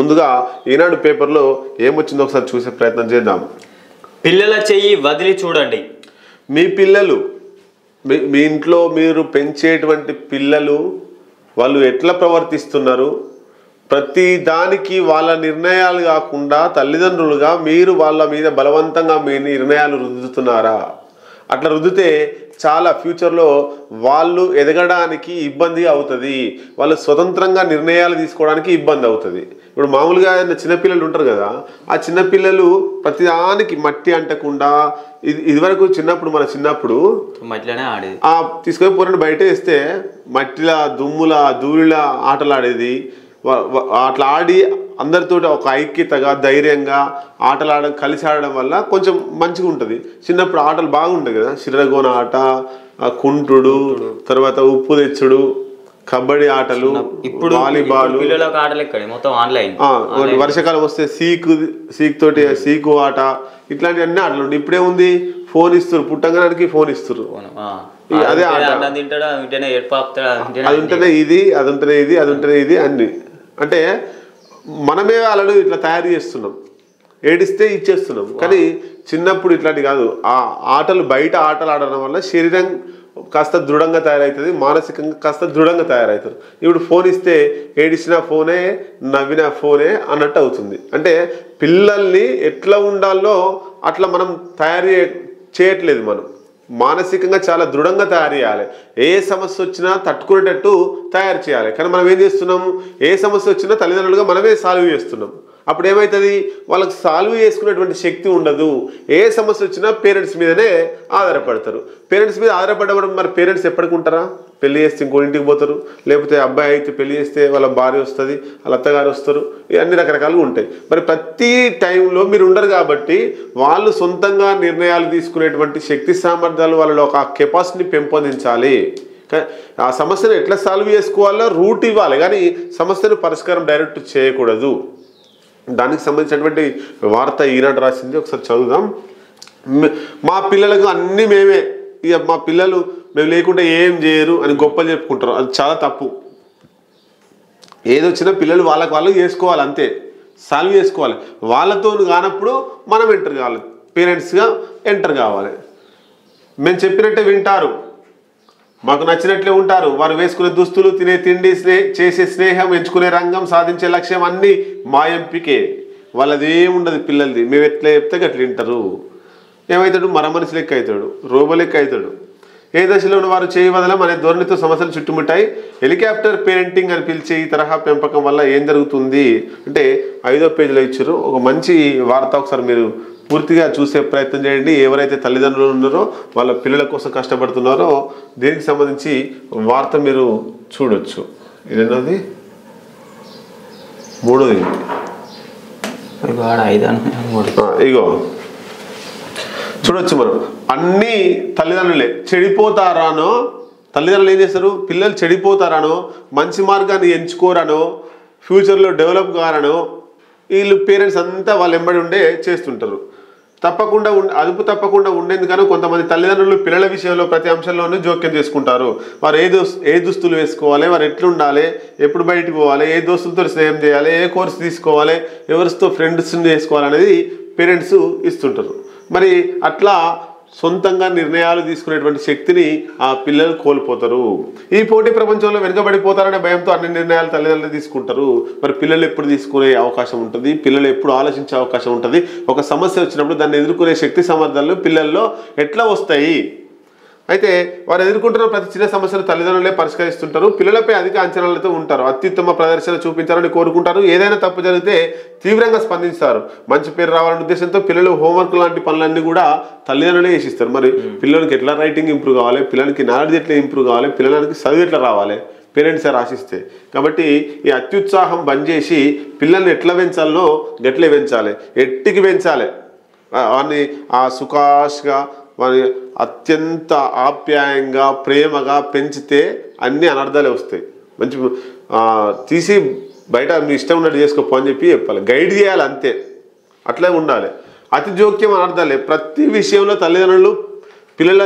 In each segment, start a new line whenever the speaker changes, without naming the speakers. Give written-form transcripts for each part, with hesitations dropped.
ముందుగా ఈనాడు పేపర్లో ఏమొచ్చిందో ఒకసారి చూసే ప్రయత్నం చేద్దాం.
పిల్లల చెయ్యి వదిలి చూడండి.
మీ పిల్లలు మీ ఇంట్లో మీరు పెంచేటువంటి పిల్లలు వాళ్ళు ఎట్లా ప్రవర్తిస్తున్నారు, ప్రతి దానికి వాళ్ళ నిర్ణయాలు కాకుండా తల్లిదండ్రులుగా మీరు వాళ్ళ మీద బలవంతంగా మీ నిర్ణయాలు రుద్దుతున్నారా? అట్లా రుద్దితే చాలా ఫ్యూచర్లో వాళ్ళు ఎదగడానికి ఇబ్బంది అవుతుంది, వాళ్ళు స్వతంత్రంగా నిర్ణయాలు తీసుకోవడానికి ఇబ్బంది అవుతుంది. ఇప్పుడు మామూలుగా చిన్నపిల్లలు ఉంటారు కదా, ఆ చిన్నపిల్లలు ప్రతిదానికి మట్టి అంటకుండా ఇదివరకు మన చిన్నప్పుడు
మట్టిలోనే ఆడేది,
తీసుకొని పోరండి బయట వేస్తే మట్టిలా దుమ్ములా ధూళిలా ఆటలాడేది. అట్లా ఆడి అందరితో ఒక ఐక్యతగా ధైర్యంగా కలిసి ఆడడం వల్ల కొంచెం మంచిగా ఉంటుంది. చిన్నప్పుడు ఆటలు బాగుంటాయి కదా, శిరగోన ఆట, కుంటుడు, తర్వాత ఉప్పు తెచ్చుడు, కబడ్డీ ఆటలు,
ఇప్పుడు
వాలీబాల్,
మొత్తం ఆన్లైన్.
వర్షాకాలం వస్తే సీకు ఆట, ఇట్లాంటి అన్ని ఆటలు ఉంటాయి. ఇప్పుడేముంది, ఫోన్ ఇస్తారు, పుట్టంగానికి ఫోన్ ఇస్తారు. అదే ఆట, అది ఉంటేనే ఇది, అది ఉంటేనే ఇది, అది ఉంటేనే ఇది అన్ని. అంటే మనమే వాళ్ళను ఇట్లా తయారు చేస్తున్నాం, ఏడిస్తే ఇచ్చేస్తున్నాం. కానీ చిన్నప్పుడు ఇట్లాంటి కాదు. ఆ ఆటలు బయట ఆటలు ఆడడం వల్ల శరీరం కాస్త దృఢంగా తయారవుతుంది, మానసికంగా కాస్త దృఢంగా తయారవుతారు. ఇప్పుడు ఫోన్ ఇస్తే ఏడిసినా ఫోనే, నవ్వినా ఫోనే అన్నట్టు అవుతుంది. అంటే పిల్లల్ని ఎట్లా ఉండాలో అట్లా మనం తయారు చేయట్లేదు. మనం మానసికంగా చాలా దృఢంగా తయారు చేయాలి, ఏ సమస్య వచ్చినా తట్టుకునేటట్టు తయారు చేయాలి. కానీ మనం ఏం చేస్తున్నాము, ఏ సమస్య వచ్చినా తల్లిదండ్రులుగా మనమే సాల్వ్ చేస్తున్నాం. అప్పుడు ఏమవుతుంది, వాళ్ళకి సాల్వ్ చేసుకునేటువంటి శక్తి ఉండదు. ఏ సమస్య వచ్చినా పేరెంట్స్ మీదనే ఆధారపడతారు. పేరెంట్స్ మీద ఆధారపడడం, మరి పేరెంట్స్ ఎప్పటికి ఉంటారా? పెళ్లి చేస్తే ఇంకో ఇంటికి పోతారు, లేకపోతే అబ్బాయి అయితే పెళ్లి చేస్తే వాళ్ళ భార్య వస్తుంది, వాళ్ళ అత్తగారు వస్తారు, ఇవన్నీ రకరకాలుగా ఉంటాయి. మరి ప్రతి టైంలో మీరు ఉండరు కాబట్టి వాళ్ళు సొంతంగా నిర్ణయాలు తీసుకునేటువంటి శక్తి సామర్థ్యాలు వాళ్ళలో ఒక కెపాసిటీని పెంపొందించాలి. ఆ సమస్యను ఎట్లా సాల్వ్ చేసుకోవాలో రూట్ ఇవ్వాలి, కానీ సమస్యను పరిష్కారం డైరెక్ట్ చేయకూడదు. దానికి సంబంధించినటువంటి వార్త ఈనాడు రాసింది, ఒకసారి చదువుదాం. మా పిల్లలకు అన్నీ మేమే, ఇక మా పిల్లలు మేము లేకుంటే ఏం చేయరు అని గొప్పలు చెప్పుకుంటారు. అది చాలా తప్పు. ఏదొచ్చినా పిల్లలు వాళ్ళు చేసుకోవాలి, అంతే, సాల్వ్ చేసుకోవాలి. వాళ్ళతో కానప్పుడు మనం ఎంటర్ కావాలి, పేరెంట్స్గా ఎంటర్ కావాలి. మేము చెప్పినట్టే వింటారు, మాకు నచ్చినట్లే ఉంటారు. వారు వేసుకునే దుస్తులు, తినే తిండి, చేసే స్నేహం, ఎంచుకునే రంగం, సాధించే లక్ష్యం అన్నీ మా ఎంపికే. వాళ్ళది ఏముండదు పిల్లలది. మేము ఎట్లా చెప్తే అట్లా వింటారు. ఏమవుతాడు, మరమనిషి లెక్క అవుతాడు, రోబో లెక్క అవుతాడు. ఏ దశలో ఉన్న వారు చేయవదలం అనే ధోరణితో సమస్యలు చుట్టుముట్టాయి. హెలికాప్టర్ పేరెంటింగ్ అని పిలిచే ఈ తరహా పెంపకం వల్ల ఏం జరుగుతుంది అంటే 5వ పేజీలో ఇచ్చారు. ఒక మంచి వార్త, ఒకసారి మీరు పూర్తిగా చూసే ప్రయత్నం చేయండి. ఎవరైతే తల్లిదండ్రులు ఉన్నారో వాళ్ళ పిల్లల కోసం కష్టపడుతున్నారో దీనికి సంబంధించి వార్త మీరు చూడొచ్చు. ఇదేనది 3ది. ఇగో చూడొచ్చు. మనం అన్ని తల్లిదండ్రులే చెడిపోతారానో, తల్లిదండ్రులు ఏం చేస్తారు, పిల్లలు చెడిపోతారానో, మంచి మార్గాన్ని ఎంచుకోరానో, ఫ్యూచర్లో డెవలప్ కారానో వీళ్ళు పేరెంట్స్ అంతా వాళ్ళు ఎంబడి ఉండే చేస్తుంటారు. అదుపు తప్పకుండా ఉండేందుకనో కొంతమంది తల్లిదండ్రులు పిల్లల విషయంలో ప్రతి అంశంలోనూ జోక్యం చేసుకుంటారు. వారు ఏ దుస్తులు వేసుకోవాలి, వారు ఎట్లుండాలి, ఎప్పుడు బయటికి పోవాలి, ఏ దోస్తులతో స్నేహం చేయాలి, ఏ కోర్సు తీసుకోవాలి, ఎవరితో ఫ్రెండ్స్ని చేసుకోవాలనేది పేరెంట్స్ ఇస్తుంటారు. మరి అట్లా సొంతంగా నిర్ణయాలు తీసుకునేటువంటి శక్తిని ఆ పిల్లలు కోల్పోతారు. ఈ పోటీ ప్రపంచంలో వెనుకబడిపోతారనే భయంతో అన్ని నిర్ణయాలు తల్లిదండ్రులు తీసుకుంటారు. మరి పిల్లలు ఎప్పుడు తీసుకునే అవకాశం ఉంటుంది, పిల్లలు ఎప్పుడు ఆలోచించే అవకాశం ఉంటుంది, ఒక సమస్య వచ్చినప్పుడు దాన్ని ఎదుర్కొనే శక్తి సామర్థ్యాలు పిల్లల్లో ఎట్లా వస్తాయి? అయితే వారు ఎదుర్కొంటున్న ప్రతి చిన్న సమస్యను తల్లిదండ్రులే పరిష్కరిస్తుంటారు. పిల్లలపై అధిక అంచనాలతో ఉంటారు, అత్యుత్తమ ప్రదర్శన చూపించాలని కోరుకుంటారు. ఏదైనా తప్పు జరిగితే తీవ్రంగా స్పందిస్తారు. మంచి పేరు రావాలనే ఉద్దేశంతో పిల్లలు హోంవర్క్ లాంటి పనులన్నీ కూడా తల్లిదండ్రులే చేసిస్తారు. మరి పిల్లలకి ఎట్లా రైటింగ్ ఇంప్రూవ్ కావాలి, పిల్లలకి నాలెడ్జ్ ఎట్లా ఇంప్రూవ్ కావాలి, పిల్లలకి చదువు ఎట్లా రావాలి, పేరెంట్సే రాసిస్తే. కాబట్టి ఈ అత్యుత్సాహం బంద్ చేసి పిల్లల్ని ఎట్లా పెంచాలనో గట్లే పెంచాలి, ఎట్టికి పెంచాలి. వాడిని ఆ సుఖాష్గా వారి అత్యంత ఆప్యాయంగా ప్రేమగా పెంచితే అన్ని అనర్థాలే వస్తాయి. మంచి తీసి బయట మీ ఇష్టం ఉన్నట్టు చేసుకోపో అని చెప్పాలి, గైడ్ చేయాలి, అంతే. అట్లే ఉండాలి. అతి జోక్యం అనర్థాలే. ప్రతి విషయంలో తల్లిదండ్రులు పిల్లల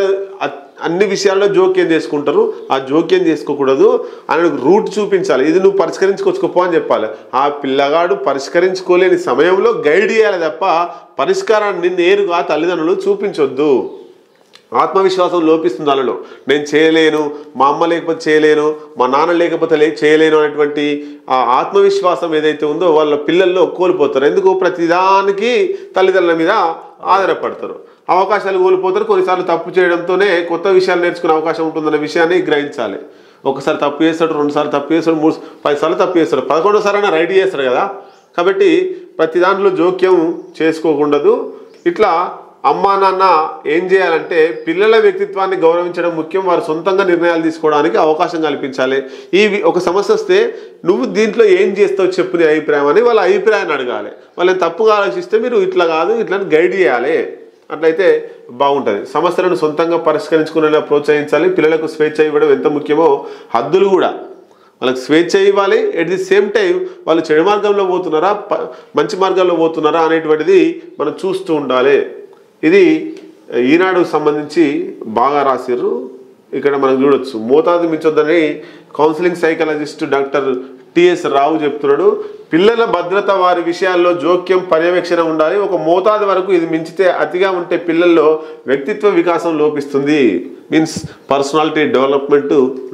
అన్ని విషయాల్లో జోక్యం చేసుకుంటారు. ఆ జోక్యం చేసుకోకూడదు అని రూట్ చూపించాలి. ఇది నువ్వు పరిష్కరించుకోవచ్చుకోపో అని చెప్పాలి. ఆ పిల్లగాడు పరిష్కరించుకోలేని సమయంలో గైడ్ చేయాలి తప్ప పరిష్కారాన్ని నేరుగా తల్లిదండ్రులు చూపించొద్దు. ఆత్మవిశ్వాసం లోపిస్తుంది వాళ్ళలో. నేను చేయలేను, మా అమ్మ లేకపోతే చేయలేను, మా నాన్న లేకపోతే చేయలేను అనేటువంటి ఆ ఆత్మవిశ్వాసం ఏదైతే ఉందో వాళ్ళ పిల్లల్లో కోల్పోతారు. ఎందుకు? ప్రతిదానికి తల్లిదండ్రుల మీద ఆధారపడతారు. అవకాశాలు కోల్పోతారు. కొన్నిసార్లు తప్పు చేయడంతోనే కొత్త విషయాలు నేర్చుకునే అవకాశం ఉంటుందనే విషయాన్ని గ్రహించాలి. ఒకసారి తప్పు చేస్తాడు, 2 సార్లు తప్పు చేస్తాడు, 10 సార్లు తప్పు చేస్తాడు, 11వ సారైనా రైట్ చేస్తాడు కదా. కాబట్టి ప్రతి దాంట్లో జోక్యం చేసుకోకూడదు. ఇట్లా అమ్మా నాన్న ఏం చేయాలంటే పిల్లల వ్యక్తిత్వాన్ని గౌరవించడం ముఖ్యం. వారు సొంతంగా నిర్ణయాలు తీసుకోవడానికి అవకాశం కల్పించాలి. ఒక సమస్య వస్తే నువ్వు దీంట్లో ఏం చేస్తావు చెప్పు నీ అభిప్రాయం అని వాళ్ళ అభిప్రాయాన్ని అడగాలి. వాళ్ళని తప్పుగా ఆలోచిస్తే మీరు ఇట్లా కాదు ఇట్లా గైడ్ చేయాలి. అట్లయితే బాగుంటుంది. సమస్యలను సొంతంగా పరిష్కరించుకునేలా ప్రోత్సహించాలి. పిల్లలకు స్వేచ్ఛ ఇవ్వడం ఎంత ముఖ్యమో హద్దులు కూడా వాళ్ళకి స్వేచ్ఛ ఇవ్వాలి. ఎట్ ది సేమ్ టైం వాళ్ళు చెడు మార్గంలో పోతున్నారా మంచి మార్గంలో పోతున్నారా అనేటువంటిది మనం చూస్తూ ఉండాలి. ఇది ఈనాడుకు సంబంధించి బాగా రాసిర్రు. ఇక్కడ మనం చూడొచ్చు. మోతాదు మించొద్దని కౌన్సిలింగ్ సైకాలజిస్ట్ డాక్టర్ టిఎస్ రావు చెప్తున్నాడు. పిల్లల భద్రత వారి విషయాల్లో జోక్యం పర్యవేక్షణ ఉండాలి. ఒక మోతాదు వరకు ఇది మించితే అతిగా ఉంటే పిల్లల్లో వ్యక్తిత్వ వికాసం లోపిస్తుంది. మీన్స్ పర్సనాలిటీ డెవలప్మెంట్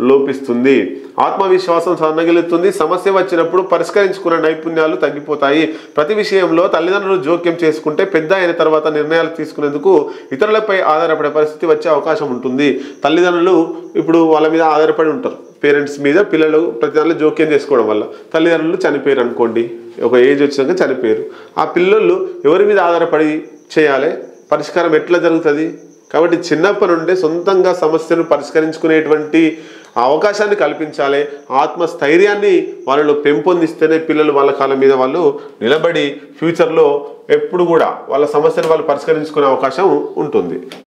లోపిస్తుంది. ఆత్మవిశ్వాసం సన్నగిలుతుంది. సమస్య వచ్చినప్పుడు పరిష్కరించుకునే నైపుణ్యాలు తగ్గిపోతాయి. ప్రతి విషయంలో తల్లిదండ్రులు జోక్యం చేసుకుంటే పెద్ద అయిన తర్వాత నిర్ణయాలు తీసుకునేందుకు ఇతరులపై ఆధారపడే పరిస్థితి వచ్చే అవకాశం ఉంటుంది. తల్లిదండ్రులు ఇప్పుడు వాళ్ళ మీద ఆధారపడి ఉంటారు. పేరెంట్స్ మీద పిల్లలు ప్రతి దానిలో జోక్యం చేసుకోవడం వల్ల తల్లిదండ్రులు చనిపోయారు అనుకోండి, ఒక ఏజ్ వచ్చినాక చనిపోయారు. ఆ పిల్లలు ఎవరి మీద ఆధారపడి చేయాలి? పరిష్కారం ఎట్లా జరుగుతుంది? కాబట్టి చిన్నప్పటి నుండే సొంతంగా సమస్యను పరిష్కరించుకునేటువంటి అవకాశాన్ని కల్పించాలి. ఆత్మస్థైర్యాన్ని వాళ్ళలో పెంపొందిస్తేనే పిల్లలు వాళ్ళ కాళ్ళ మీద వాళ్ళు నిలబడి ఫ్యూచర్లో ఎప్పుడు కూడా వాళ్ళ సమస్యను వాళ్ళు పరిష్కరించుకునే అవకాశం ఉంటుంది.